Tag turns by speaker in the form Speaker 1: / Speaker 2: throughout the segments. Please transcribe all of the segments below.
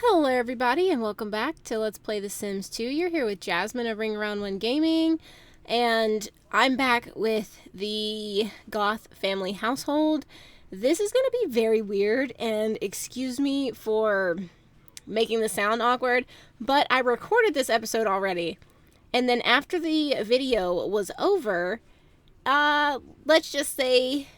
Speaker 1: Hello everybody and welcome back to Let's Play The Sims 2. You're here with Jasmine of Ring Around 1 Gaming, and I'm back with the Goth family household. This is going to be very weird, and excuse me for making the sound awkward, but I recorded this episode already. And then after the video was over, let's just say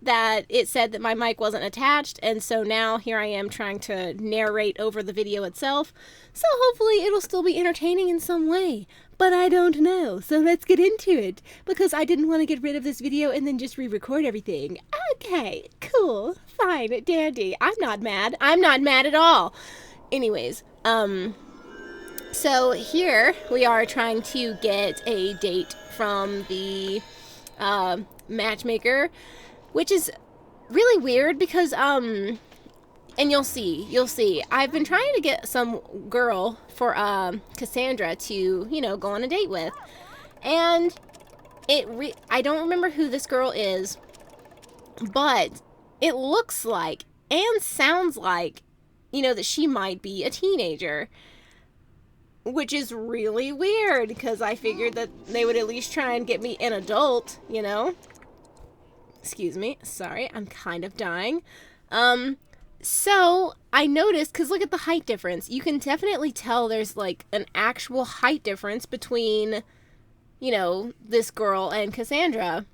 Speaker 1: that it said that my mic wasn't attached, and so now here I am trying to narrate over the video itself, so hopefully it'll still be entertaining in some way, but I don't know, so let's get into it, because I didn't want to get rid of this video and then just re-record everything. Okay, cool, fine, dandy, I'm not mad at all. Anyways, so here we are trying to get a date from the, matchmaker, which is really weird because, and you'll see, I've been trying to get some girl for, Cassandra to, go on a date with, and I don't remember who this girl is, but it looks like, and sounds like, that she might be a teenager, which is really weird, because I figured that they would at least try and get me an adult, Excuse me. Sorry, I'm kind of dying. So I noticed, because look at the height difference. You can definitely tell there's like an actual height difference between, this girl and Cassandra.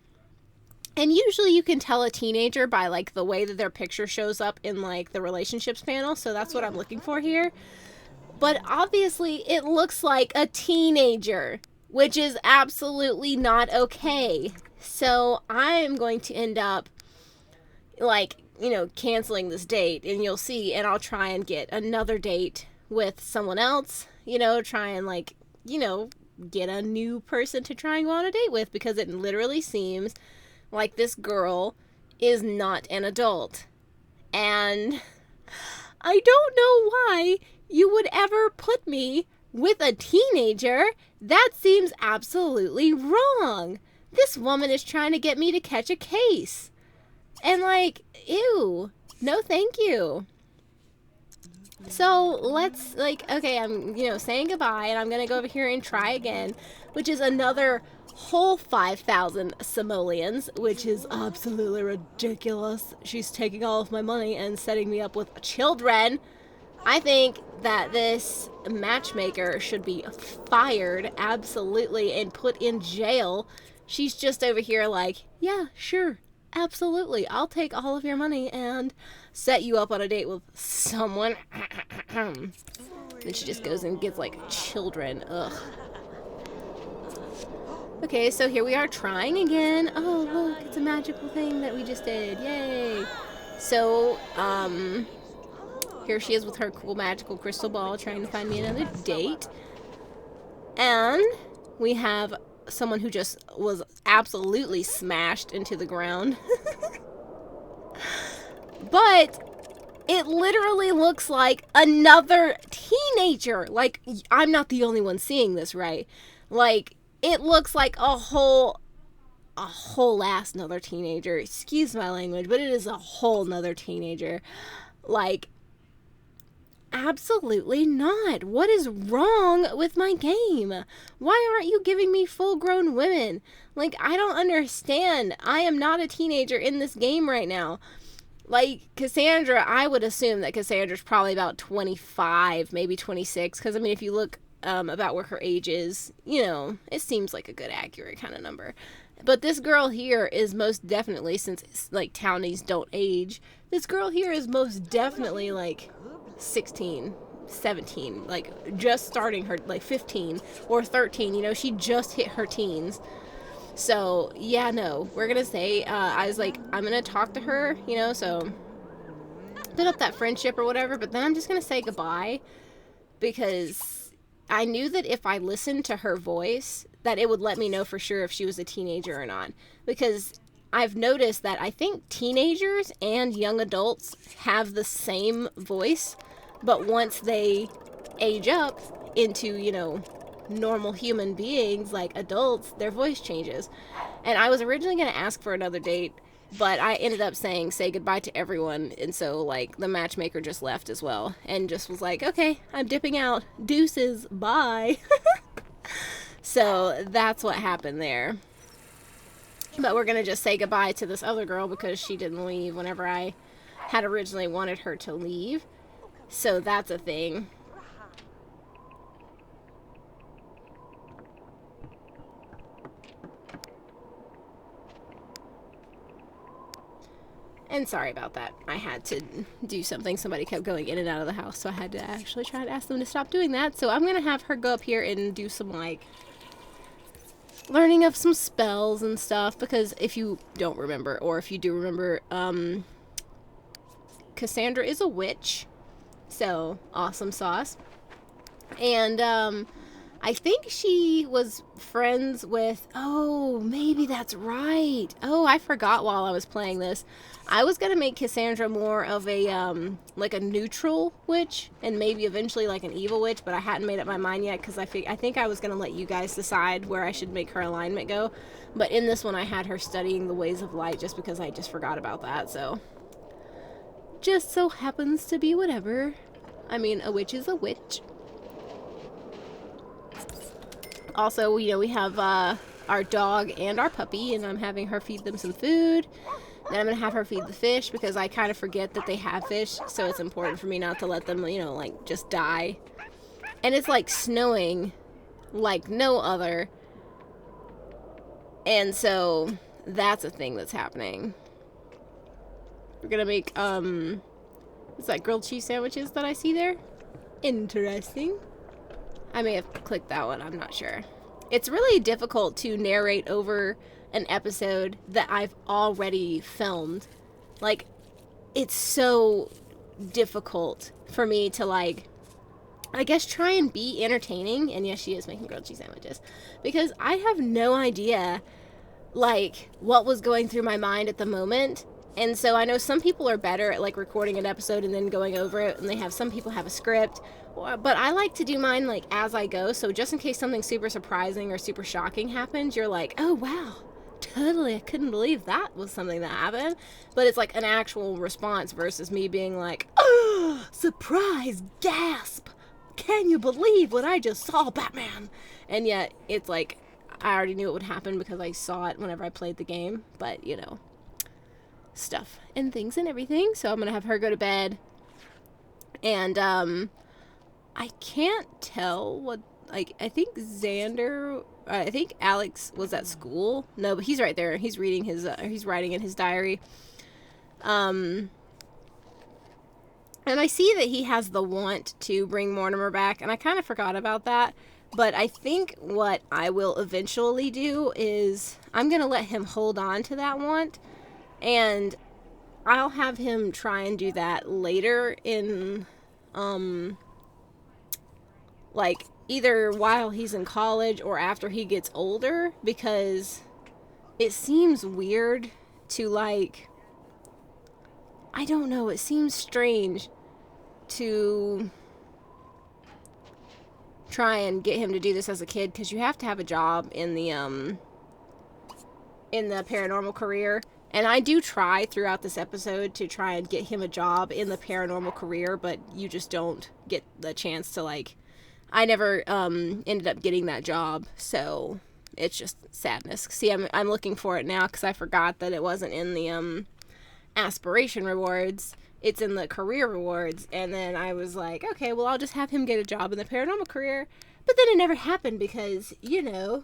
Speaker 1: And usually you can tell a teenager by like the way that their picture shows up in like the relationships panel. So that's what I'm looking for here. But obviously it looks like a teenager, which is absolutely not okay. So I'm going to end up, canceling this date, and you'll see, and I'll try and get another date with someone else, try and, get a new person to try and go on a date with, because it literally seems like this girl is not an adult. And I don't know why you would ever put me with a teenager. That seems absolutely wrong. This woman is trying to get me to catch a case. And ew. No thank you. So let's, okay, I'm, saying goodbye, and I'm going to go over here and try again, which is another whole 5,000 simoleons, which is absolutely ridiculous. She's taking all of my money and setting me up with children. I think that this matchmaker should be fired, absolutely, and put in jail. She's just over here yeah, sure, absolutely, I'll take all of your money and set you up on a date with someone. Then she just goes and gets, children. Ugh. Okay, so here we are trying again. Oh, look, it's a magical thing that we just did. Yay. So, here she is with her cool magical crystal ball trying to find me another date. And we have someone who just was absolutely smashed into the ground. But it literally looks like another teenager. I'm not the only one seeing this, right? It looks like a whole ass nother teenager. Excuse my language, but it is a whole nother teenager. Absolutely not. What is wrong with my game? Why aren't you giving me full-grown women? I don't understand. I am not a teenager in this game right now. Cassandra, I would assume that Cassandra's probably about 25, maybe 26, because, if you look about where her age is, it seems like a good, accurate kind of number. But this girl here is most definitely, since, townies don't age, this girl here is most definitely, 16, 17, just starting her, 15 or 13, she just hit her teens. So, yeah, no, we're gonna say, I was I'm gonna talk to her, so build up that friendship or whatever, but then I'm just gonna say goodbye, because I knew that if I listened to her voice, that it would let me know for sure if she was a teenager or not, because I've noticed that I think teenagers and young adults have the same voice, but once they age up into, normal human beings like adults, their voice changes. And I was originally going to ask for another date, But I ended up saying say goodbye to everyone, and so like the matchmaker just left as well and just was like, okay, I'm dipping out, deuces, bye. So that's what happened there. But we're gonna just say goodbye to this other girl because she didn't leave whenever I had originally wanted her to leave. So that's a thing. And sorry about that. I had to do something. Somebody kept going in and out of the house, so I had to actually try to ask them to stop doing that. So I'm going to have her go up here and do some, like, learning of some spells and stuff. Because if you don't remember, or if you do remember, Cassandra is a witch. So, awesome sauce. And, I think she was friends with, oh, maybe that's right. Oh, I forgot while I was playing this. I was going to make Cassandra more of a, like a neutral witch, and maybe eventually like an evil witch, but I hadn't made up my mind yet because I think I was going to let you guys decide where I should make her alignment go. But in this one, I had her studying the ways of light just because I just forgot about that, so. Just so happens to be whatever. I mean, a witch is a witch. Also, you know, we have our dog and our puppy, and I'm having her feed them some food. Then I'm going to have her feed the fish because I kind of forget that they have fish, so it's important for me not to let them, you know, like, just die. And it's, like, snowing like no other. And so that's a thing that's happening. We're going to make, it's like grilled cheese sandwiches that I see there. Interesting. I may have clicked that one, I'm not sure. It's really difficult to narrate over an episode that I've already filmed. Like, it's so difficult for me to, like, I guess try and be entertaining. And yes, she is making grilled cheese sandwiches. Because I have no idea, like, what was going through my mind at the moment. And so I know some people are better at, like, recording an episode and then going over it. And some people have a script. But I like to do mine, like, as I go. So just in case something super surprising or super shocking happens, you're like, oh, wow. Totally, I couldn't believe that was something that happened. But it's like an actual response versus me being like, oh, surprise, gasp. Can you believe what I just saw, Batman? And yet, it's like, I already knew it would happen because I saw it whenever I played the game. But, you know, stuff and things and everything. So I'm going to have her go to bed. And, I can't tell what, like, I think Alex was at school. No, but he's right there. He's reading his, he's writing in his diary. And I see that he has the want to bring Mortimer back, and I kind of forgot about that. But I think what I will eventually do is I'm going to let him hold on to that want, and I'll have him try and do that later in, like, either while he's in college or after he gets older, because it seems weird to, like, I don't know, it seems strange to try and get him to do this as a kid, because you have to have a job in the paranormal career. And I do try throughout this episode to try and get him a job in the paranormal career, but you just don't get the chance to, like, I never ended up getting that job, so it's just sadness. See, I'm looking for it now because I forgot that it wasn't in the aspiration rewards. It's in the career rewards, and then I was like, okay, well, I'll just have him get a job in the paranormal career. But then it never happened because, you know,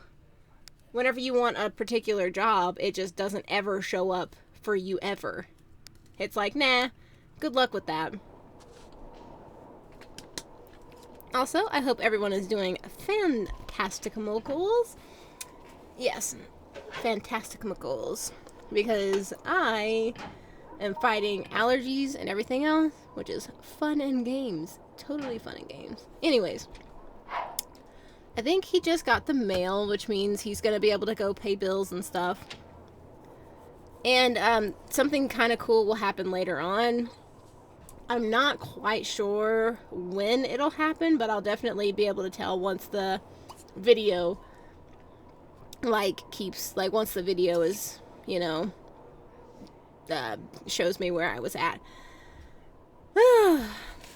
Speaker 1: whenever you want a particular job, it just doesn't ever show up for you ever. It's like, nah, good luck with that. Also, I hope everyone is doing fantastic-mocals. Yes, fantastic-mocals. Because I am fighting allergies and everything else, which is fun and games. Totally fun and games. Anyways, I think he just got the mail, which means he's going to be able to go pay bills and stuff. And something kind of cool will happen later on. I'm not quite sure when it'll happen, but I'll definitely be able to tell once the video, like, once the video is, you know, shows me where I was at.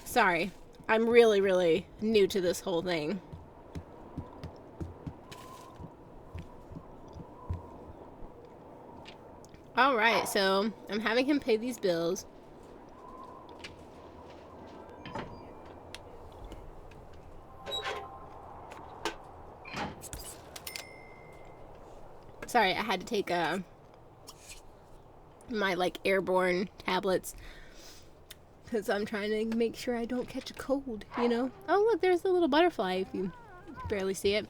Speaker 1: Sorry. I'm really, really new to this whole thing. Alright, so I'm having him pay these bills. Sorry, I had to take my like airborne tablets because I'm trying to make sure I don't catch a cold, you know? Oh, look, there's the little butterfly if you barely see it.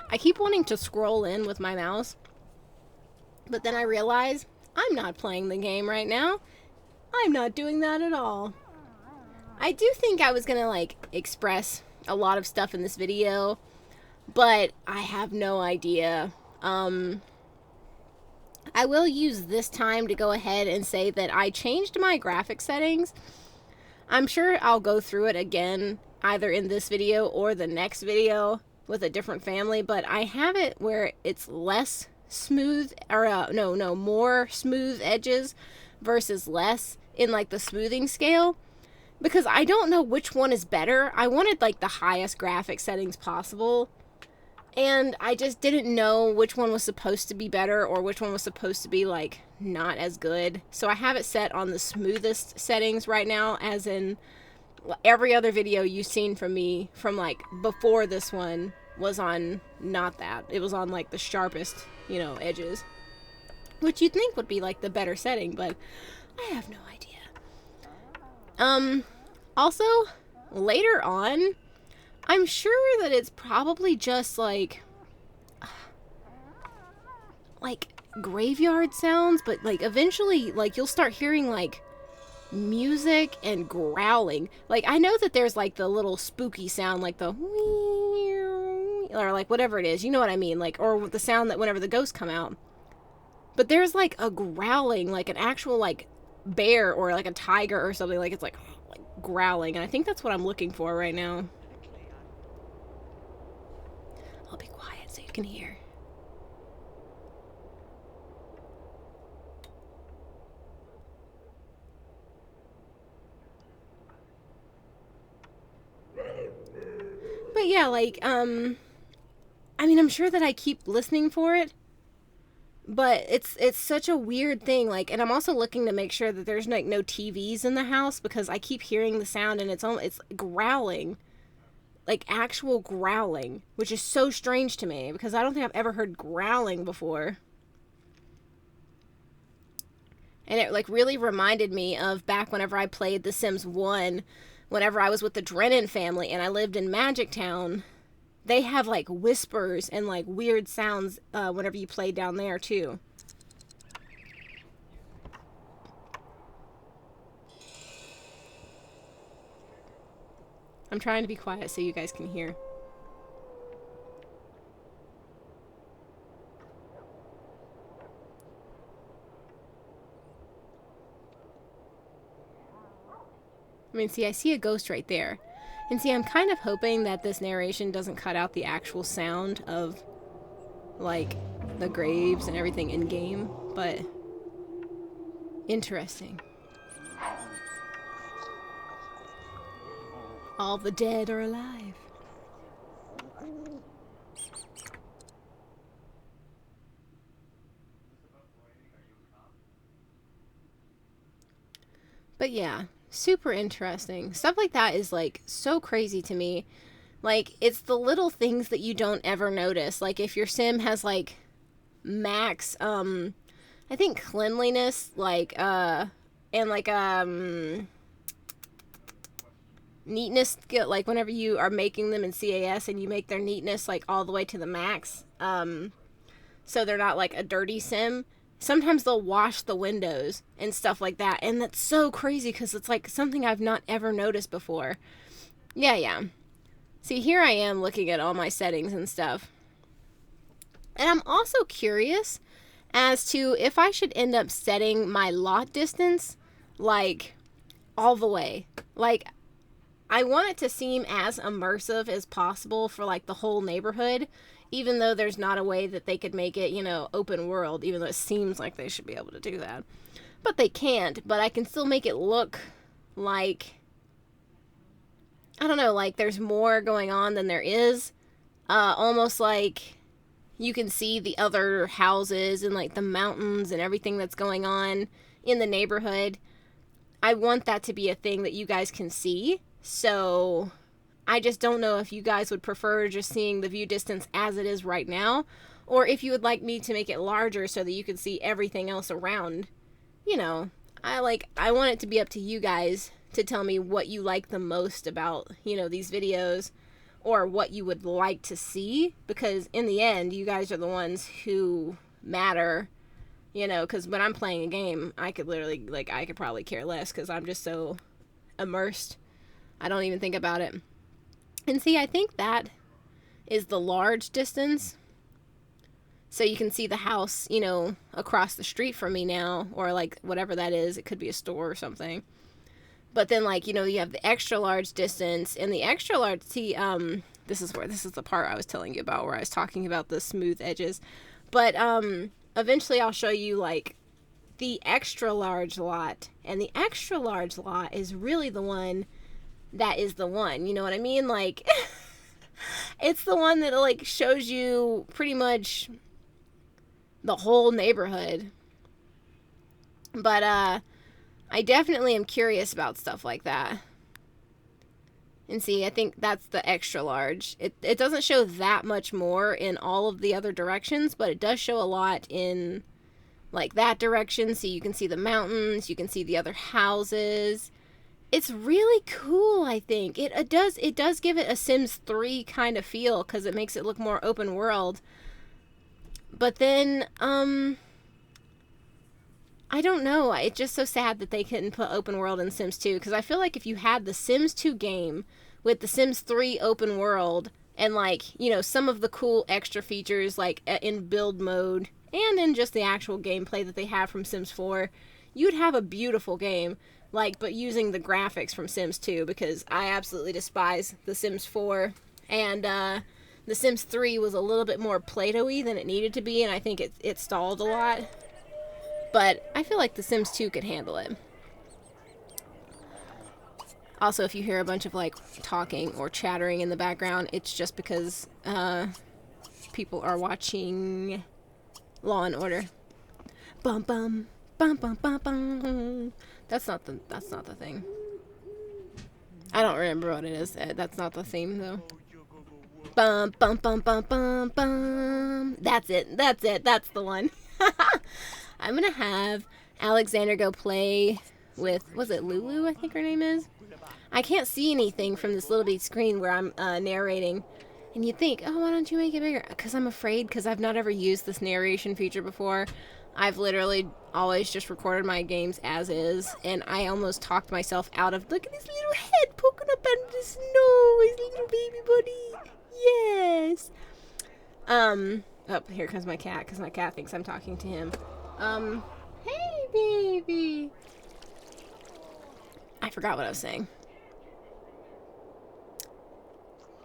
Speaker 1: I keep wanting to scroll in with my mouse, but then I realize I'm not playing the game right now. I'm not doing that at all. I do think I was gonna like express a lot of stuff in this video, but I have no idea. I will use this time to go ahead and say that I changed my graphic settings. I'm sure I'll go through it again either in this video or the next video with a different family, but I have it where it's less smooth, or more smooth edges versus less in like the smoothing scale, because I don't know which one is better. I wanted like the highest graphic settings possible, and I just didn't know which one was supposed to be better or which one was supposed to be like not as good. So I have it set on the smoothest settings right now, as in every other video you've seen from me from like before this one was on not that. It was on like the sharpest, you know, edges, which you'd think would be like the better setting, but I have no idea. Also, later on, I'm sure that it's probably just like graveyard sounds, but like eventually like you'll start hearing like music and growling. Like I know that there's like the little spooky sound, like the or like whatever it is, you know what I mean, like, or the sound that whenever the ghosts come out. But there's like a growling, like an actual like bear or like a tiger or something, like it's like growling, and I think that's what I'm looking for right now. I'll be quiet so you can hear. But yeah, like, I mean, I'm sure that I keep listening for it, but it's such a weird thing, like, and I'm also looking to make sure that there's like no TVs in the house, because I keep hearing the sound and it's growling. Like actual growling, which is so strange to me because I don't think I've ever heard growling before. And it like really reminded me of back whenever I played The Sims 1, whenever I was with the Drennan family and I lived in Magic Town. They have like whispers and like weird sounds whenever you play down there too. I'm trying to be quiet so you guys can hear. I mean, see, I see a ghost right there. And see, I'm kind of hoping that this narration doesn't cut out the actual sound of, like, the graves and everything in-game, but interesting. All the dead are alive. But yeah, super interesting. Stuff like that is like so crazy to me. Like, it's the little things that you don't ever notice. Like if your sim has like max I think cleanliness, like and like neatness, like whenever you are making them in CAS and you make their neatness like all the way to the max, so they're not like a dirty sim, sometimes they'll wash the windows and stuff like that, and that's so crazy because it's like something I've not ever noticed before. Yeah. See, here I am looking at all my settings and stuff, and I'm also curious as to if I should end up setting my lot distance like all the way. Like, I want it to seem as immersive as possible for like the whole neighborhood, even though there's not a way that they could make it, you know, open world, even though it seems like they should be able to do that. But they can't, but I can still make it look like, I don't know, like there's more going on than there is. Almost like you can see the other houses and like the mountains and everything that's going on in the neighborhood. I want that to be a thing that you guys can see. So I just don't know if you guys would prefer just seeing the view distance as it is right now, or if you would like me to make it larger so that you can see everything else around. You know, I want it to be up to you guys to tell me what you like the most about, you know, these videos, or what you would like to see, because in the end, you guys are the ones who matter, you know, because when I'm playing a game, I could literally, like, I could probably care less because I'm just so immersed. I don't even think about it. And see, I think that is the large distance. So you can see the house, you know, across the street from me now, or like whatever that is. It could be a store or something. But then, like, you know, you have the extra large distance, and the extra large, see, this is the part I was telling you about where I was talking about the smooth edges. But eventually I'll show you like the extra large lot, and the extra large lot is really the one that is the one, you know what I mean? Like, it's the one that like shows you pretty much the whole neighborhood. But I definitely am curious about stuff like that. And see, I think that's the extra large. It doesn't show that much more in all of the other directions, but it does show a lot in like that direction. So you can see the mountains, you can see the other houses. It's really cool, I think. It does give it a Sims 3 kind of feel, because it makes it look more open world. But then, I don't know. It's just so sad that they couldn't put open world in Sims 2, because I feel like if you had the Sims 2 game with the Sims 3 open world, and like, you know, some of the cool extra features like in build mode and in just the actual gameplay that they have from Sims 4, you'd have a beautiful game. Like, but using the graphics from Sims 2, because I absolutely despise the Sims 4, and the Sims 3 was a little bit more Play-Doh-y than it needed to be, and I think it stalled a lot. But I feel like the Sims 2 could handle it. Also, if you hear a bunch of like talking or chattering in the background, it's just because people are watching Law and Order. Bum bum bum bum bum bum. That's not the thing. I don't remember what it is. That's not the theme though. Bum bum bum bum bum bum. That's it. That's the one. I'm gonna have Alexander go play with, was it Lulu, I think her name is? I can't see anything from this little bitty screen where I'm narrating. And you'd think, oh, why don't you make it bigger? Because I'm afraid, because I've not ever used this narration feature before. I've literally always just recorded my games as is, and I almost talked myself out of, look at his little head poking up out of the snow, his little baby buddy. Yes. Oh, here comes my cat, because my cat thinks I'm talking to him. Hey, baby. I forgot what I was saying.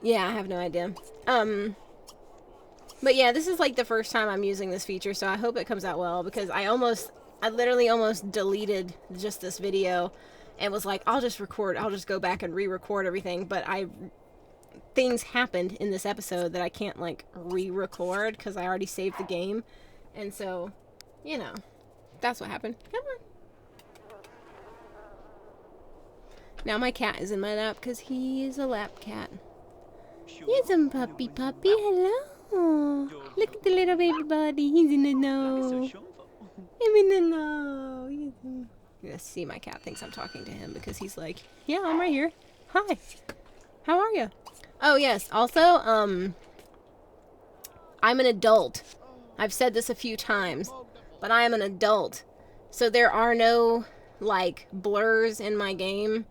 Speaker 1: Yeah, I have no idea. But yeah, this is like the first time I'm using this feature, so I hope it comes out well, because I literally almost deleted just this video and was like, I'll just go back and re-record everything, but things happened in this episode that I can't like re-record because I already saved the game, and so, you know, that's what happened. Come on. Now my cat is in my lap because he is a lap cat. He's a puppy. Hello. Look at the little baby buddy. He's in the nose. I'm in the nose. You see, my cat thinks I'm talking to him because he's like, yeah, I'm right here. Hi. How are you? Oh, yes. Also, I'm an adult. I've said this a few times, but I am an adult. So there are no, like, blurs in my game.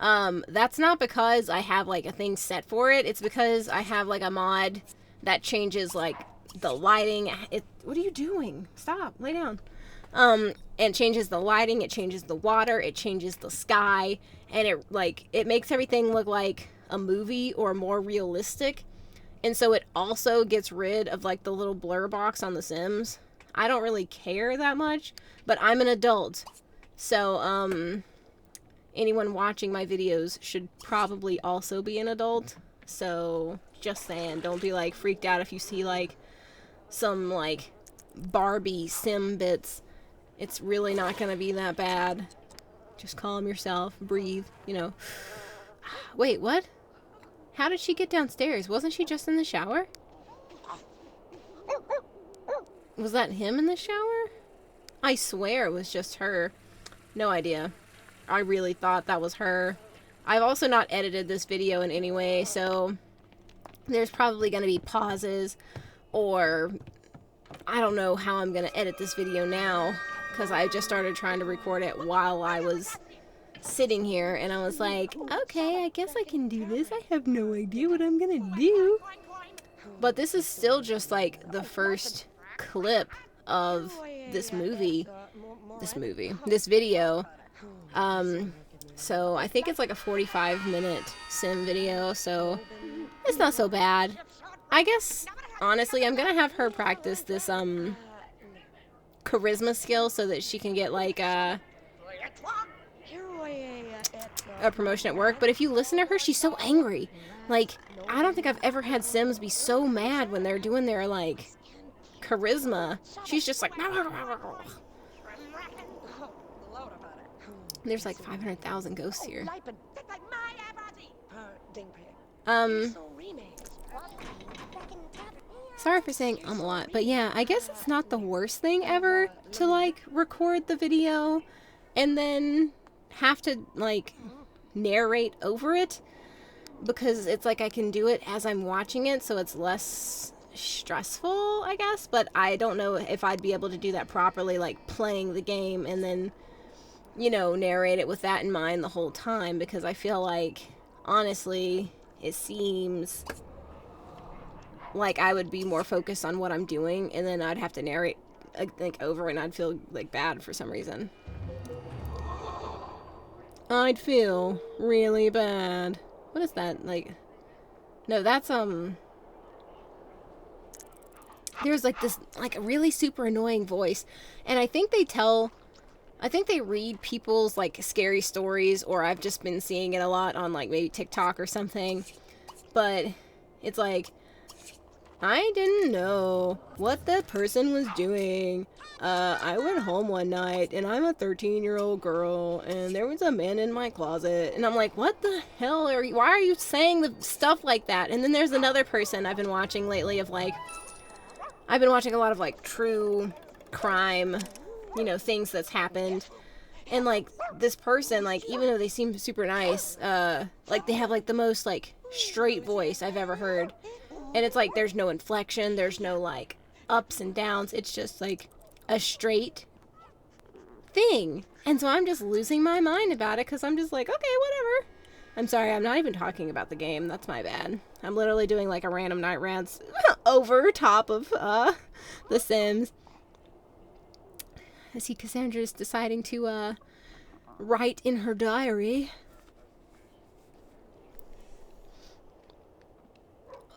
Speaker 1: That's not because I have, like, a thing set for it. It's because I have, like, a mod that changes, like, the lighting. What are you doing? Stop. Lay down. It changes the lighting, it changes the water, it changes the sky, and it makes everything look like a movie or more realistic. And so it also gets rid of, like, the little blur box on The Sims. I don't really care that much, but I'm an adult. So, anyone watching my videos should probably also be an adult. So, just saying, don't be, like, freaked out if you see, like, some, like, Barbie sim bits. It's really not gonna be that bad. Just calm yourself, breathe, you know. Wait, what? How did she get downstairs? Wasn't she just in the shower? Was that him in the shower? I swear it was just her. No idea. I really thought that was her. I've also not edited this video in any way, so there's probably going to be pauses, or I don't know how I'm going to edit this video now, because I just started trying to record it while I was sitting here, and I was like, okay, I guess I can do this. I have no idea what I'm going to do. But this is still just like the first clip of this video. So I think it's like a 45-minute sim video, so it's not so bad. I guess, honestly, I'm gonna have her practice this, charisma skill so that she can get, like, a promotion at work. But if you listen to her, she's so angry. Like, I don't think I've ever had Sims be so mad when they're doing their, like, charisma. She's just like... There's like 500,000 ghosts here. Sorry for saying a lot, but yeah, I guess it's not the worst thing ever to, like, record the video and then have to, like, narrate over it, because it's like I can do it as I'm watching it, so it's less stressful, I guess. But I don't know if I'd be able to do that properly, like playing the game and then, you know, narrate it with that in mind the whole time, because I feel like, honestly, it seems like I would be more focused on what I'm doing, and then I'd have to narrate, like, over, and I'd feel, like, bad for some reason. I'd feel really bad. What is that? Like, no, that's, there's, like, this, like, a really super annoying voice, and I think they read people's, like, scary stories, or I've just been seeing it a lot on, like, maybe TikTok or something, but it's like, I didn't know what that person was doing. I went home one night, and I'm a 13-year-old girl, and there was a man in my closet, and I'm like, what the hell are you, why are you saying the stuff like that? And then there's another person I've been watching lately of, like, I've been watching a lot of, like, true crime, you know, things that's happened, and, like, this person, like, even though they seem super nice, like, they have, like, the most, like, straight voice I've ever heard. And it's like, there's no inflection, there's no, like, ups and downs. It's just, like, a straight thing. And so I'm just losing my mind about it, because I'm just like, okay, whatever. I'm sorry, I'm not even talking about the game. That's my bad. I'm literally doing, like, a random night rants over top of, The Sims. I see Cassandra's deciding to, write in her diary.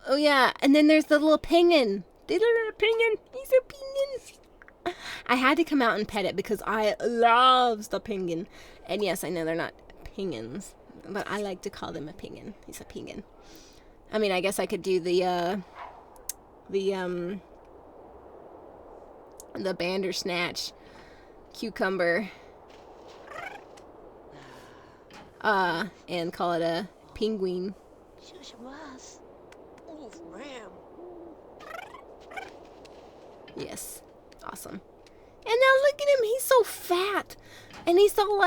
Speaker 1: Oh, yeah, and then there's the little penguin. The little penguin. He's a penguin. I had to come out and pet it because I loves the penguin. And yes, I know they're not penguins, but I like to call them a penguin. He's a penguin. I mean, I guess I could do the Bandersnatch cucumber. And call it a penguin. Yes. Awesome. And now look at him. He's so fat. And he's so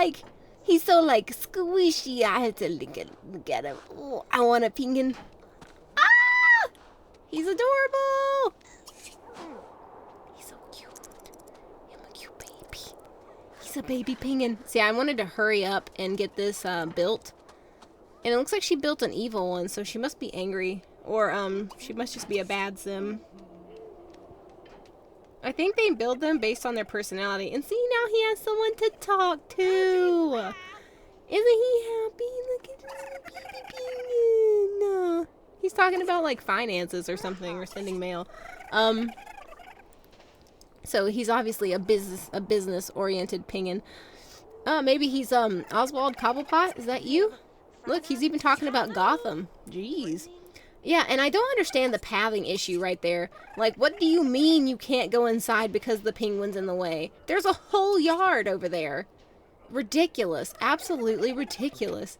Speaker 1: squishy. I had to look at him. Oh, I want a penguin. Ah! He's adorable. He's so cute. I'm a cute baby. He's a baby penguin. See, I wanted to hurry up and get this built. And it looks like she built an evil one, so she must be angry. Or, she must just be a bad sim. I think they build them based on their personality. And see, now he has someone to talk to. Isn't he happy? Look at this baby penguin. He's talking about, like, finances or something, or sending mail. So he's obviously a business oriented penguin. Maybe he's Oswald Cobblepot. Is that you? Look, he's even talking about Gotham. Jeez. Yeah, and I don't understand the pathing issue right there. Like, what do you mean you can't go inside because the penguin's in the way? There's a whole yard over there. Ridiculous. Absolutely ridiculous.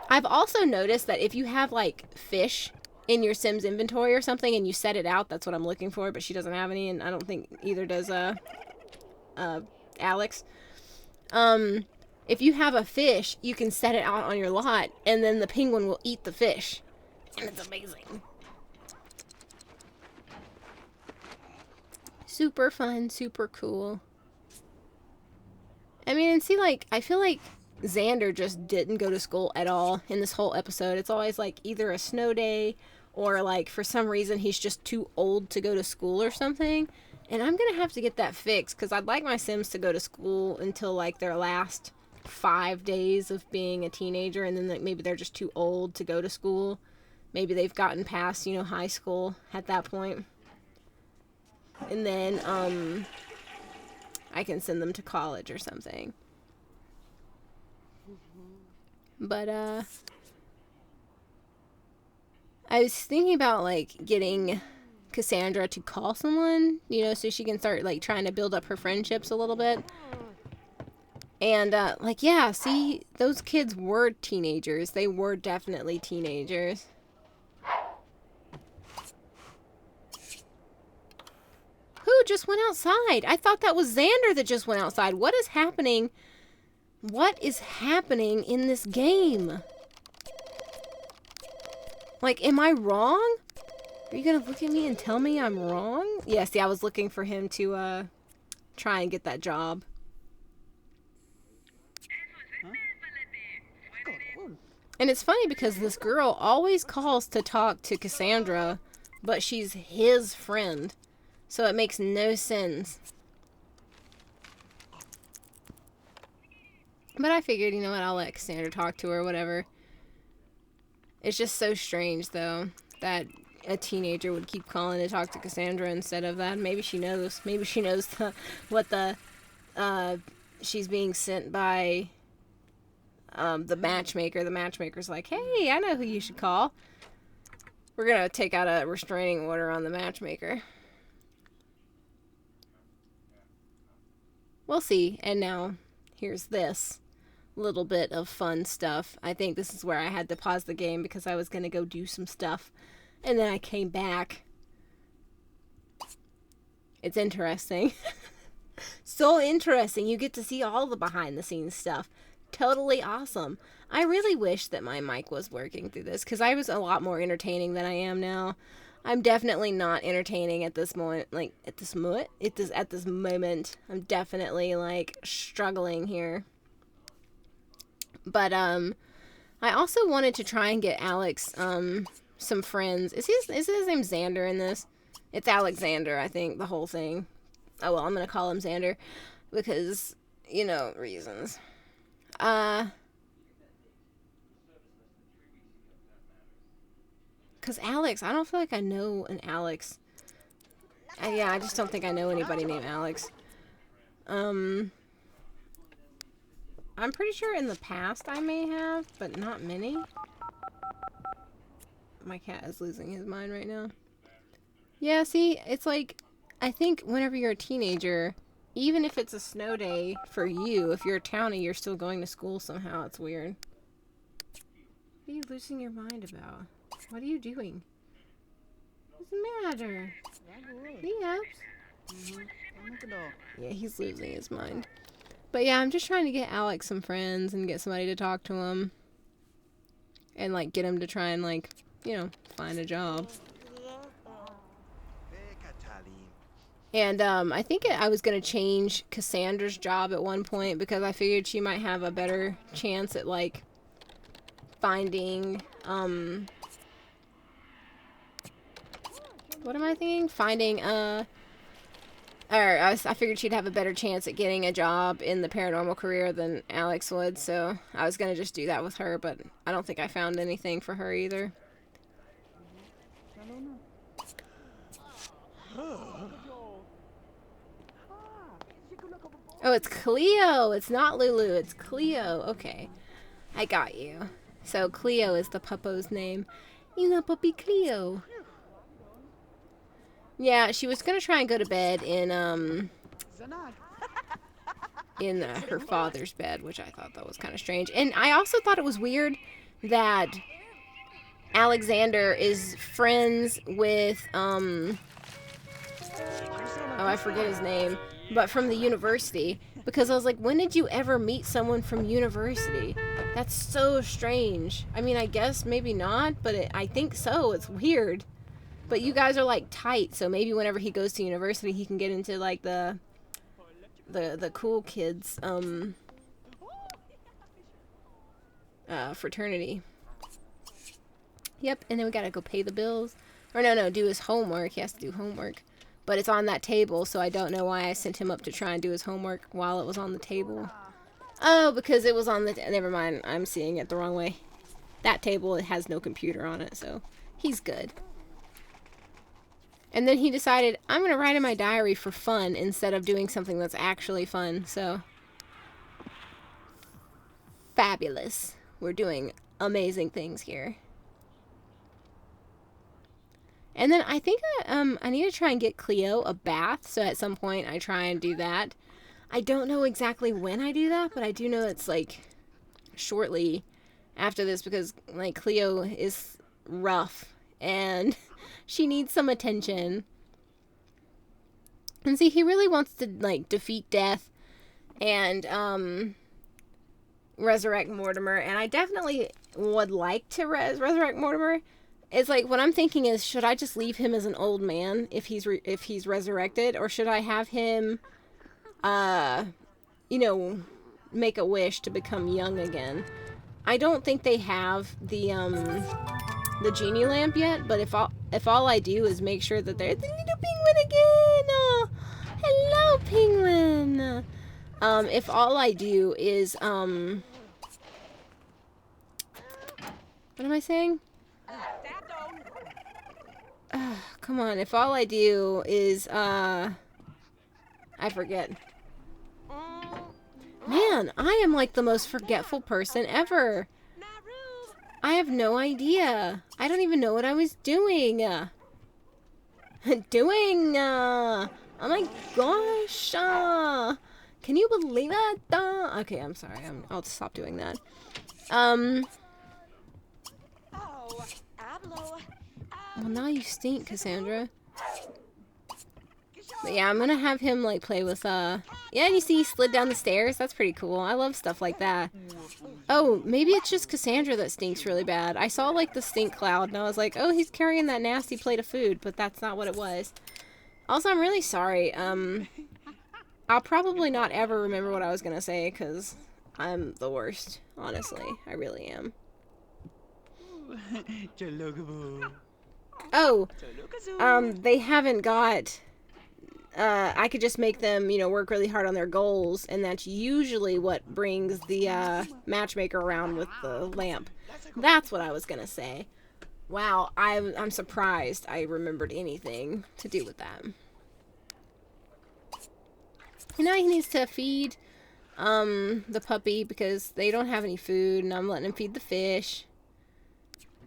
Speaker 1: I've also noticed that if you have, like, fish in your Sims inventory or something and you set it out, that's what I'm looking for, but she doesn't have any, and I don't think either does, Alex. If you have a fish, you can set it out on your lot, and then the penguin will eat the fish. And it's amazing. Super fun, super cool. I mean, and see, like, I feel like Xander just didn't go to school at all in this whole episode. It's always, like, either a snow day or, like, for some reason he's just too old to go to school or something. And I'm gonna have to get that fixed, because I'd like my Sims to go to school until, like, their last 5 days of being a teenager, and then, like, maybe they're just too old to go to school. Maybe they've gotten past, you know, high school at that point. And then, I can send them to college or something. But, I was thinking about, like, getting Cassandra to call someone, you know, so she can start, like, trying to build up her friendships a little bit. And, like, yeah, see, those kids were teenagers. They were definitely teenagers. Who just went outside? I thought that was Xander that just went outside. What is happening? What is happening in this game? Like, am I wrong? Are you gonna look at me and tell me I'm wrong? Yeah, see, I was looking for him to, try and get that job. And it's funny because this girl always calls to talk to Cassandra, but she's his friend. So it makes no sense. But I figured, you know what, I'll let Cassandra talk to her or whatever. It's just so strange, though, that a teenager would keep calling to talk to Cassandra instead of that. Maybe she knows. Maybe she knows what the, she's being sent by, the matchmaker. The matchmaker's like, hey, I know who you should call. We're gonna take out a restraining order on the matchmaker. We'll see. And now, here's this little bit of fun stuff. I think this is where I had to pause the game because I was going to go do some stuff. And then I came back. It's interesting. So interesting. You get to see all the behind the scenes stuff. Totally awesome. I really wish that my mic was working through this because I was a lot more entertaining than I am now. I'm definitely not entertaining at this moment. Like, at this moment? At this moment. I'm definitely, like, struggling here. But, I also wanted to try and get Alex, some friends. Is his name Xander in this? It's Alexander, I think, the whole thing. Oh, well, I'm gonna call him Xander. Because, you know, reasons. Because Alex, I don't feel like I know an Alex. Yeah, I just don't think I know anybody named Alex. I'm pretty sure in the past I may have, but not many. My cat is losing his mind right now. Yeah, see, it's like, I think whenever you're a teenager, even if it's a snow day for you, if you're a townie, you're still going to school somehow. It's weird. What are you losing your mind about? What are you doing? What's the matter? Yeah, he's losing his mind. But yeah, I'm just trying to get Alex some friends and get somebody to talk to him. And, like, get him to try and, like, you know, find a job. And, I think I was going to change Cassandra's job at one point because I figured she might have a better chance at, like, finding, what am I thinking? Finding, I figured she'd have a better chance at getting a job in the paranormal career than Alex would, so I was going to just do that with her, but I don't think I found anything for her either. Oh, it's Cleo. It's not Lulu. It's Cleo. Okay. I got you. So Cleo is the puppo's name. You know, puppy Cleo. Yeah, she was gonna try and go to bed in her father's bed, which I thought that was kind of strange. And I also thought it was weird that Alexander is friends with oh, I forget his name, but from the university, because I was like, when did you ever meet someone from university? That's so strange. I mean, I guess maybe not, but I think so. It's weird. But you guys are like tight, so maybe whenever he goes to university, he can get into like the cool kids fraternity. Yep, and then we gotta go pay the bills. Or no, do his homework. He has to do homework. But it's on that table, so I don't know why I sent him up to try and do his homework while it was on the table. Oh, because it was on the... Never mind, I'm seeing it the wrong way. That table, it has no computer on it, so he's good. And then he decided, I'm going to write in my diary for fun instead of doing something that's actually fun, so... Fabulous. We're doing amazing things here. And then I think I need to try and get Cleo a bath, so at some point I try and do that. I don't know exactly when I do that, but I do know it's like shortly after this because like Cleo is rough and she needs some attention. And see, he really wants to like defeat death and resurrect Mortimer, and I definitely would like to resurrect Mortimer. It's like what I'm thinking is, should I just leave him as an old man if he's resurrected, or should I have him, you know, make a wish to become young again? I don't think they have the genie lamp yet, but if all I do is make sure that there's the little penguin again. Oh, hello, penguin. If all I do is what am I saying? Come on, if all I do is, I forget. Man, I am like the most forgetful person ever. I have no idea. I don't even know what I was doing. Oh my gosh. Can you believe it? Okay, I'm sorry. I'll stop doing that. Well, now you stink, Cassandra. But yeah, I'm gonna have him, like, play with, yeah, you see he slid down the stairs? That's pretty cool. I love stuff like that. Oh, maybe it's just Cassandra that stinks really bad. I saw, like, the stink cloud, and I was like, oh, he's carrying that nasty plate of food, but that's not what it was. Also, I'm really sorry. I'll probably not ever remember what I was gonna say, because I'm the worst, honestly. I really am. Oh, they haven't got, I could just make them, you know, work really hard on their goals, and that's usually what brings the, matchmaker around with the lamp. That's what I was gonna say. Wow, I'm surprised I remembered anything to do with that. And now he needs to feed, the puppy, because they don't have any food, and I'm letting him feed the fish.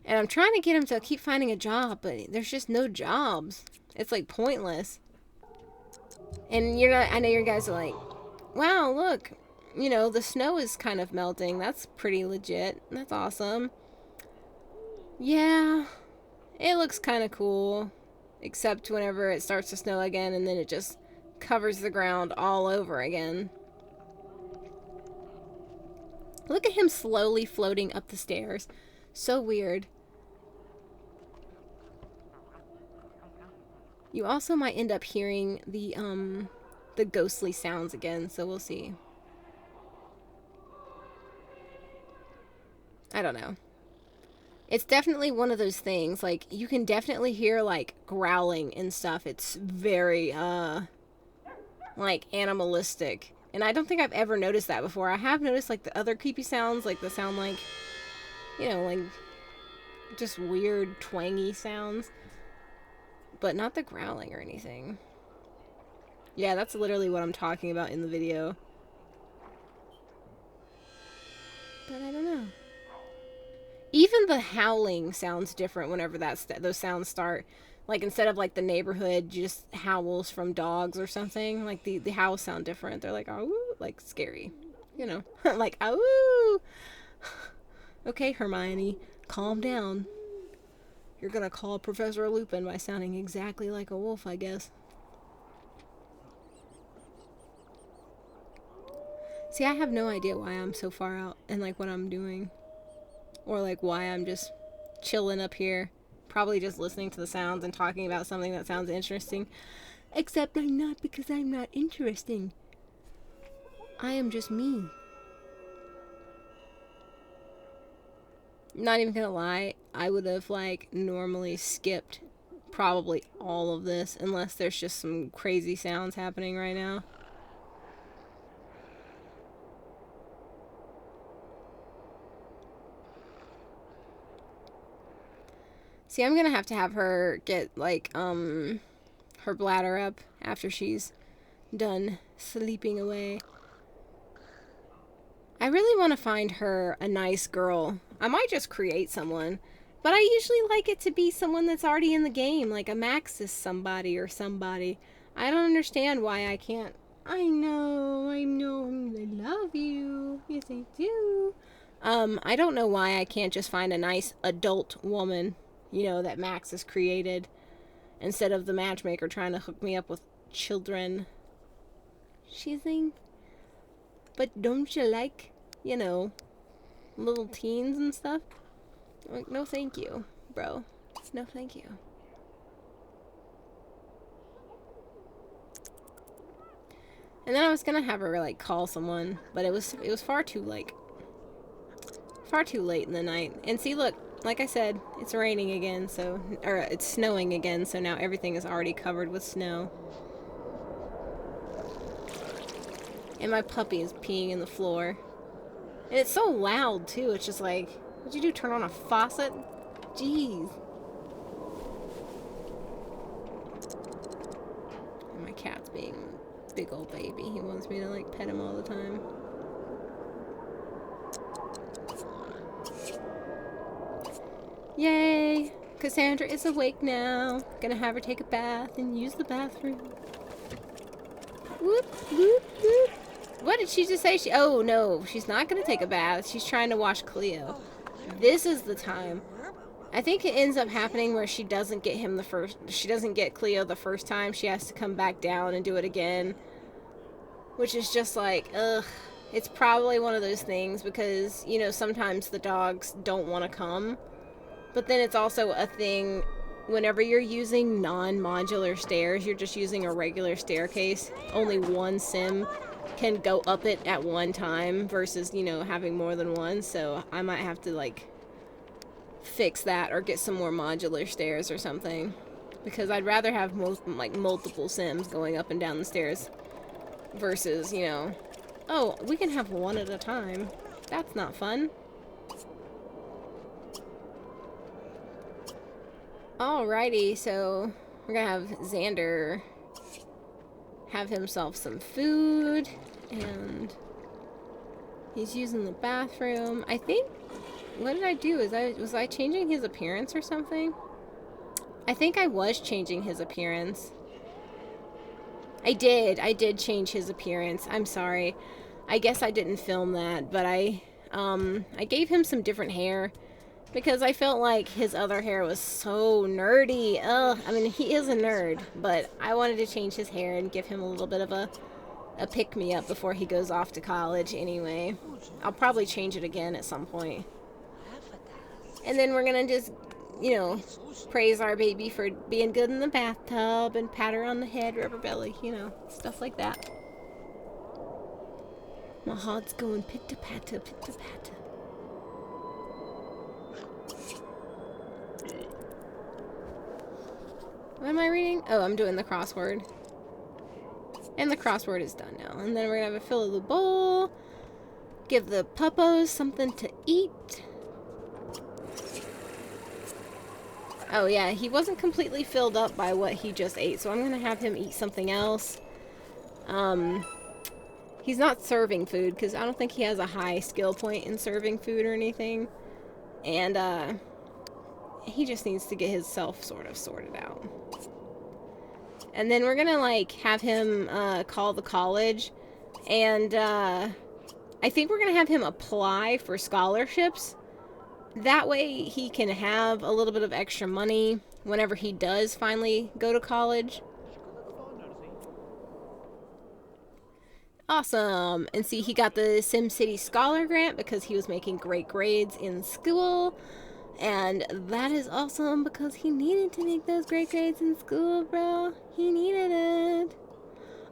Speaker 1: And I'm trying to get him to keep finding a job, but there's just no jobs. It's, like, pointless. And you're not, I know you guys are like, wow, look, you know, the snow is kind of melting. That's pretty legit. That's awesome. Yeah, it looks kind of cool. Except whenever it starts to snow again, and then it just covers the ground all over again. Look at him slowly floating up the stairs. So weird. You also might end up hearing the ghostly sounds again, so we'll see. I don't know. It's definitely one of those things, like, you can definitely hear, like, growling and stuff. It's very, like, animalistic. And I don't think I've ever noticed that before. I have noticed, like, the other creepy sounds, like the sound like, you know, like, just weird, twangy sounds. But not the growling or anything. Yeah, that's literally what I'm talking about in the video. But I don't know. Even the howling sounds different whenever those sounds start. Like, instead of, like, the neighborhood just howls from dogs or something, like, the howls sound different. They're like, oh, like, scary. You know, like, oh. Okay, Hermione, calm down. You're gonna call Professor Lupin by sounding exactly like a wolf, I guess. See, I have no idea why I'm so far out and, like, what I'm doing. Or, like, why I'm just chilling up here. Probably just listening to the sounds and talking about something that sounds interesting. Except I'm not, because I'm not interesting. I am just me. Not even gonna lie, I would have, like, normally skipped probably all of this unless there's just some crazy sounds happening right now. See, I'm gonna have to have her get, like, her bladder up after she's done sleeping away. I really want to find her a nice girl. I might just create someone, but I usually like it to be someone that's already in the game, like a Maxis somebody or somebody. I don't understand why I can't. I know, I love you. Yes, I do. I don't know why I can't just find a nice adult woman, you know, that Max has created, instead of the matchmaker trying to hook me up with children. She's saying, but don't you like, you know, little teens and stuff? Like, no thank you, bro. No thank you. And then I was gonna have her, like, call someone, but it was far too, like, far too late in the night. And see, look, like I said, it's raining again, so, or it's snowing again, so now everything is already covered with snow. And my puppy is peeing in the floor. And it's so loud, too. It's just like, what'd you do, turn on a faucet? Jeez. And my cat's being a big old baby. He wants me to, like, pet him all the time. Yay! Cassandra is awake now. Gonna have her take a bath and use the bathroom. Whoop, whoop, whoop. What did she just say? Oh, no. She's not gonna take a bath. She's trying to wash Cleo. This is the time. I think it ends up happening where she doesn't get him she doesn't get Cleo the first time. She has to come back down and do it again. Which is just like, ugh. It's probably one of those things because, you know, sometimes the dogs don't want to come. But then it's also a thing, whenever you're using non-modular stairs, you're just using a regular staircase. Only one sim can go up it at one time versus, you know, having more than one. So I might have to, like, fix that or get some more modular stairs or something. Because I'd rather have multiple sims going up and down the stairs versus, you know, oh, we can have one at a time. That's not fun. Alrighty, so we're gonna have Xander have himself some food, and he's using the bathroom. I think, what did I do? Was I changing his appearance or something? I think I was changing his appearance. I did change his appearance. I'm sorry. I guess I didn't film that, but I gave him some different hair. Because I felt like his other hair was so nerdy. Ugh, I mean, he is a nerd, but I wanted to change his hair and give him a little bit of a pick-me-up before he goes off to college anyway. I'll probably change it again at some point. And then we're gonna just, you know, praise our baby for being good in the bathtub and pat her on the head, rub her belly, you know, stuff like that. My heart's going pitter-patter, pitter-patter. What am I reading? Oh, I'm doing the crossword. And the crossword is done now. And then we're going to have a fill of the bowl. Give the puppos something to eat. Oh, yeah. He wasn't completely filled up by what he just ate. So I'm going to have him eat something else. He's not serving food because I don't think he has a high skill point in serving food or anything. And, he just needs to get himself sort of sorted out. And then we're gonna, like, have him, call the college. And, I think we're gonna have him apply for scholarships. That way he can have a little bit of extra money whenever he does finally go to college. Awesome. And see, he got the SimCity Scholar Grant because he was making great grades in school. And that is awesome because he needed to make those great grades in school, bro. He needed it.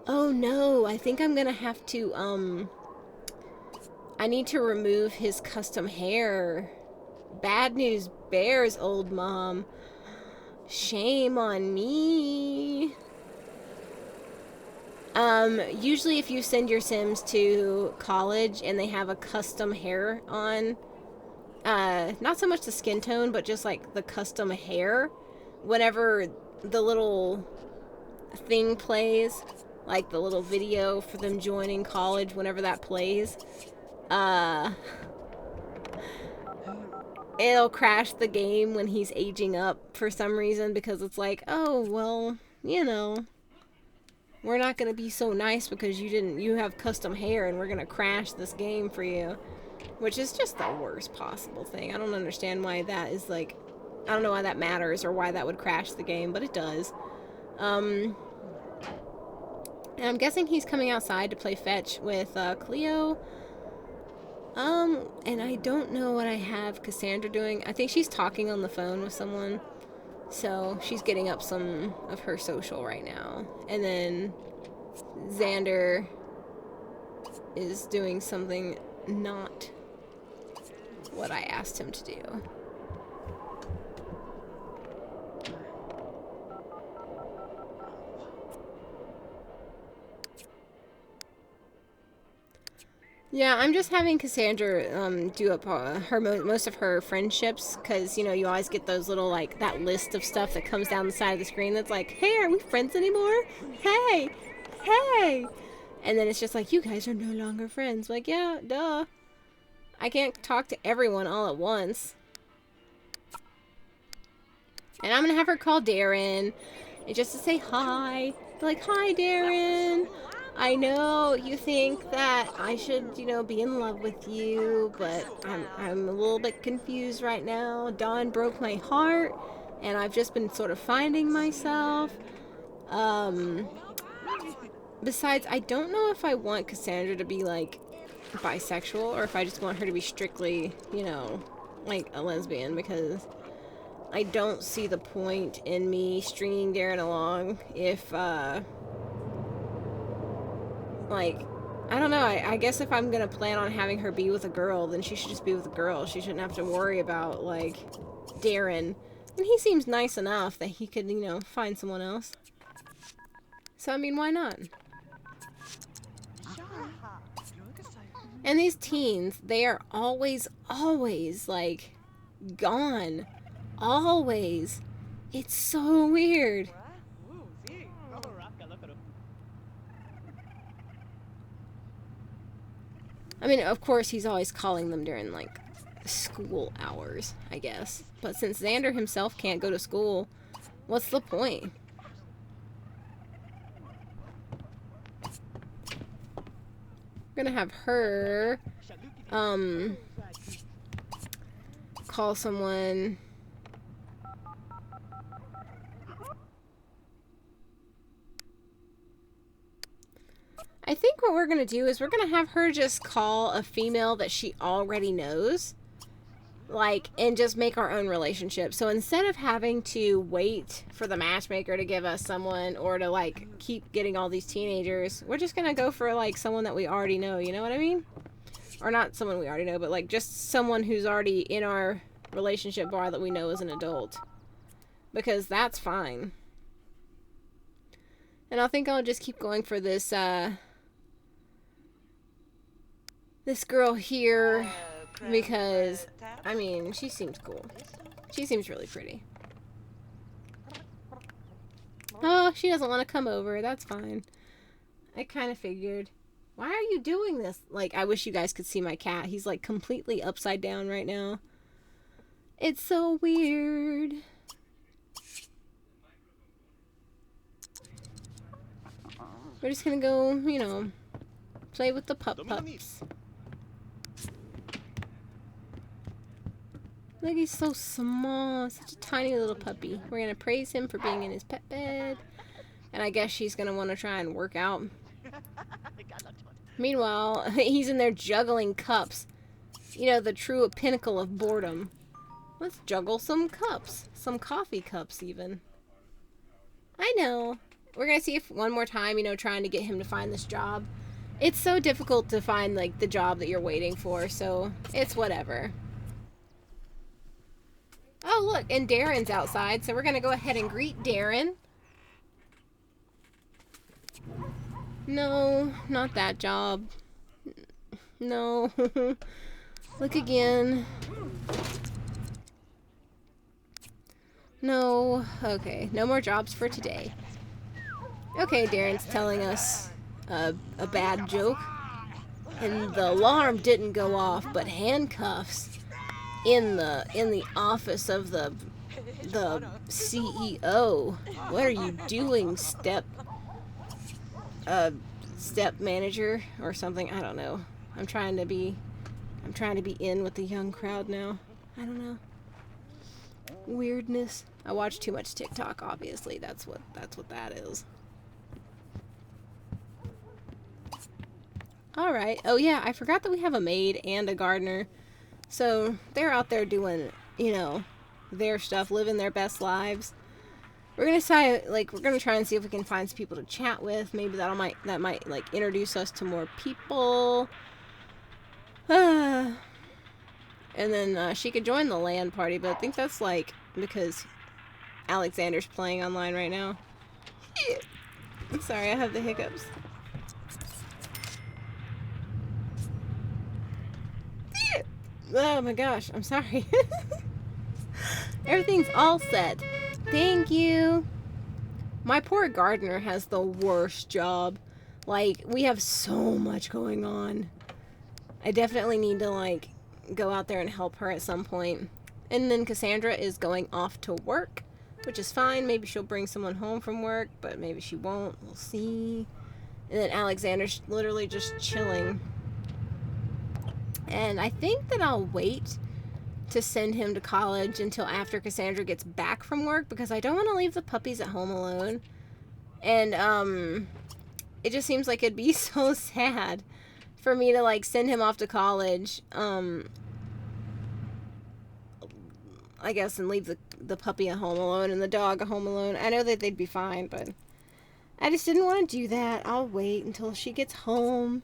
Speaker 1: Oh no, I think I'm gonna have to, I need to remove his custom hair. Bad news bears, old mom. Shame on me. Usually if you send your Sims to college and they have a custom hair on, not so much the skin tone, but just like the custom hair, whenever the little thing plays, like the little video for them joining college, whenever that plays, it'll crash the game when he's aging up for some reason because it's like, oh, well, you know, we're not going to be so nice because you have custom hair and we're going to crash this game for you. Which is just the worst possible thing. I don't understand why that is like, I don't know why that matters or why that would crash the game, but it does. And I'm guessing he's coming outside to play fetch with Cleo. And I don't know what I have Cassandra doing. I think she's talking on the phone with someone. So she's getting up some of her social right now. And then Xander is doing something not what I asked him to do. Yeah, I'm just having Cassandra do up most of her friendships because, you know, you always get those little, like, that list of stuff that comes down the side of the screen that's like, hey, are we friends anymore? Hey, hey. And then it's just like, you guys are no longer friends. Like, yeah, duh. I can't talk to everyone all at once. And I'm going to have her call Darren and just to say hi. Be like, hi, Darren. I know you think that I should, you know, be in love with you, but I'm a little bit confused right now. Dawn broke my heart, and I've just been sort of finding myself. Besides, I don't know if I want Cassandra to be, like, bisexual, or if I just want her to be strictly, you know, like a lesbian, because I don't see the point in me stringing Darren along if, like, I don't know, I guess if I'm gonna plan on having her be with a girl, then she should just be with a girl. She shouldn't have to worry about, like, Darren. And he seems nice enough that he could, you know, find someone else. So, I mean, why not? And these teens, they are always, like, gone. Always. It's so weird. I mean, of course, he's always calling them during, like, school hours, I guess. But since Xander himself can't go to school, what's the point? I'm gonna have her, call someone. I think what we're going to do is we're going to have her just call a female that she already knows, like, and just make our own relationship. So instead of having to wait for the matchmaker to give us someone or to, like, keep getting all these teenagers, we're just going to go for, like, someone that we already know, you know what I mean? Or not someone we already know, but, like, just someone who's already in our relationship bar that we know is an adult. Because that's fine. And I think I'll just keep going for this, this girl here, because, I mean, she seems cool. She seems really pretty. Oh, she doesn't want to come over. That's fine. I kind of figured. Why are you doing this? Like, I wish you guys could see my cat. He's like completely upside down right now. It's so weird. We're just gonna go, you know, play with the pups. Look, he's so small. Such a tiny little puppy. We're gonna praise him for being in his pet bed. And I guess she's gonna want to try and work out. Meanwhile, he's in there juggling cups. You know, the true pinnacle of boredom. Let's juggle some cups. Some coffee cups, even. I know. We're gonna see if one more time, you know, trying to get him to find this job. It's so difficult to find, like, the job that you're waiting for, so it's whatever. Oh, look, and Darren's outside, so we're gonna go ahead and greet Darren. No, not that job. No. Look again. No. Okay, no more jobs for today. Okay, Darren's telling us a bad joke. And the alarm didn't go off, but handcuffs in the office of the CEO. What are you doing, step manager or something? I don't know. I'm trying to be in with the young crowd now. I don't know. Weirdness. I watch too much TikTok, obviously. That's what that is. Alright. Oh yeah, I forgot that we have a maid and a gardener. So they're out there doing, you know, their stuff, living their best lives. We're gonna try and see if we can find some people to chat with. Maybe that might like introduce us to more people. And then she could join the LAN party, but I think that's like because Alexander's playing online right now. I'm sorry, I have the hiccups. Oh my gosh, I'm sorry. Everything's all set. Thank you. My poor gardener has the worst job. Like, we have so much going on. I definitely need to, like, go out there and help her at some point. And then Cassandra is going off to work, which is fine. Maybe she'll bring someone home from work, but maybe she won't. We'll see. And then Alexander's literally just chilling. And I think that I'll wait to send him to college until after Cassandra gets back from work, because I don't want to leave the puppies at home alone. And it just seems like it'd be so sad for me to like send him off to college, I guess, and leave the puppy at home alone and the dog at home alone. I know that they'd be fine, but I just didn't want to do that. I'll wait until she gets home.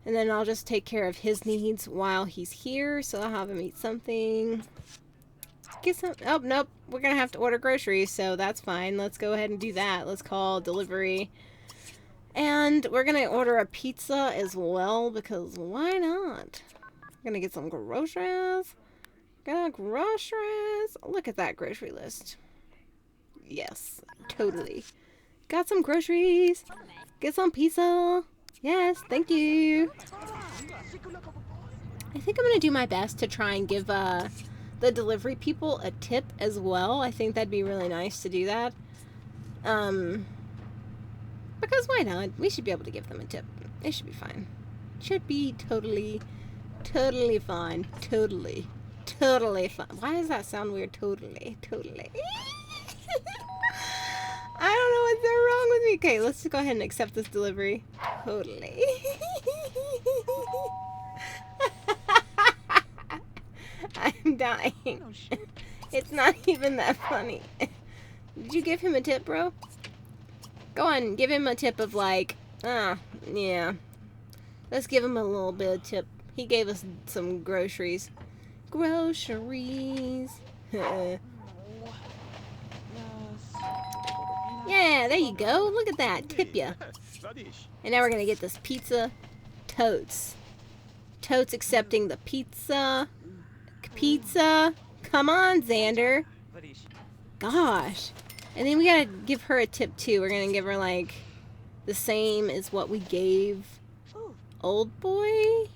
Speaker 1: And then I'll just take care of his needs while he's here. So I'll have him eat something. Get some... Oh, nope. We're going to have to order groceries. So that's fine. Let's go ahead and do that. Let's call delivery. And we're going to order a pizza as well. Because why not? We're going to get some groceries. Got groceries. Look at that grocery list. Yes. Totally. Got some groceries. Get some pizza. Yes, thank you. I think I'm going to do my best to try and give the delivery people a tip as well. I think that'd be really nice to do that. Because why not? We should be able to give them a tip. It should be fine. Should be totally fine. Totally fine. Why does that sound weird? Totally. I don't know what's so wrong with me. Okay, let's just go ahead and accept this delivery. Totally. I'm dying. It's not even that funny. Did you give him a tip, bro? Go on, give him a tip of like, yeah. Let's give him a little bit of tip. He gave us some groceries. Groceries. Yeah, there you go. Look at that. Tip ya. And now we're going to get this pizza. Totes. Totes accepting the pizza. Pizza. Come on, Xander. Gosh. And then we got to give her a tip, too. We're going to give her, like, the same as what we gave old boy.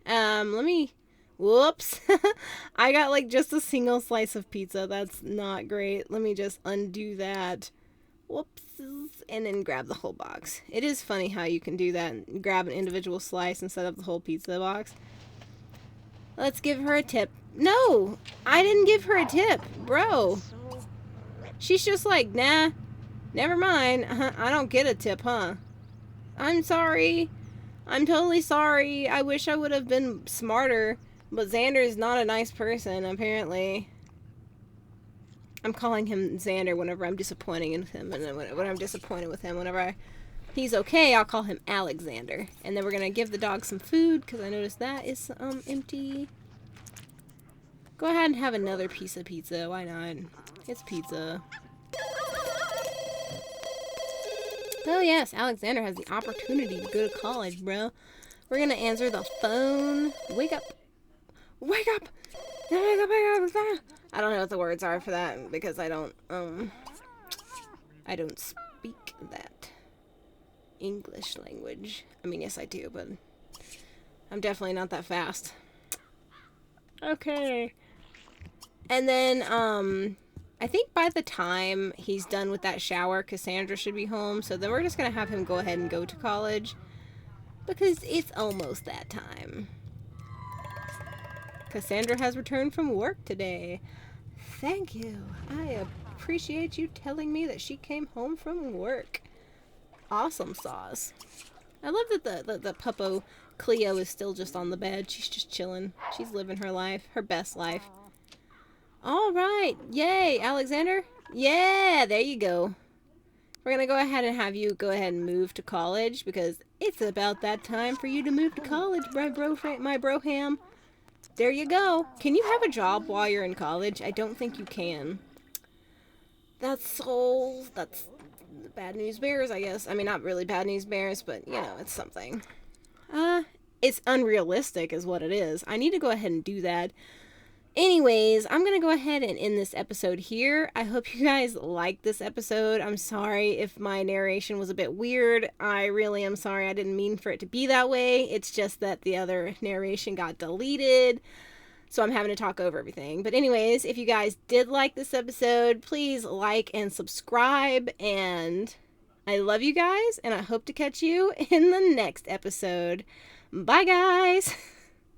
Speaker 1: Let me... Whoops. I got like just a single slice of pizza. That's not great. Let me just undo that. Whoops. And then grab the whole box. It is funny how you can do that and grab an individual slice instead of the whole pizza box. Let's give her a tip. No! I didn't give her a tip, bro. She's just like, nah, never mind. I don't get a tip, huh? I'm sorry. I'm totally sorry. I wish I would have been smarter. But Xander is not a nice person, apparently. I'm calling him Xander whenever I'm disappointing in him. And then when I'm disappointed with him, whenever he's okay, I'll call him Alexander. And then we're going to give the dog some food, because I noticed that is empty. Go ahead and have another piece of pizza. Why not? It's pizza. Oh yes, Alexander has the opportunity to go to college, bro. We're gonna answer the phone. Wake up. Wake up! Wake up, wake up! I don't know what the words are for that because I don't speak that English language. I mean, yes I do, but I'm definitely not that fast. Okay. And then, I think by the time he's done with that shower, Cassandra should be home. So then we're just going to have him go ahead and go to college. Because it's almost that time. Cassandra has returned from work today. Thank you. I appreciate you telling me that she came home from work. Awesome sauce. I love that the puppo Cleo is still just on the bed. She's just chilling. She's living her life. Her best life. All right. Yay, Alexander. Yeah, there you go. We're going to go ahead and have you go ahead and move to college because it's about that time for you to move to college, my broham. There you go. Can you have a job while you're in college? I don't think you can. That's bad news bears, I guess. I mean, not really bad news bears, but, you know, it's something. It's unrealistic is what it is. I need to go ahead and do that. Anyways, I'm going to go ahead and end this episode here. I hope you guys liked this episode. I'm sorry if my narration was a bit weird. I really am sorry. I didn't mean for it to be that way. It's just that the other narration got deleted. So I'm having to talk over everything. But anyways, if you guys did like this episode, please like and subscribe. And I love you guys. And I hope to catch you in the next episode. Bye, guys.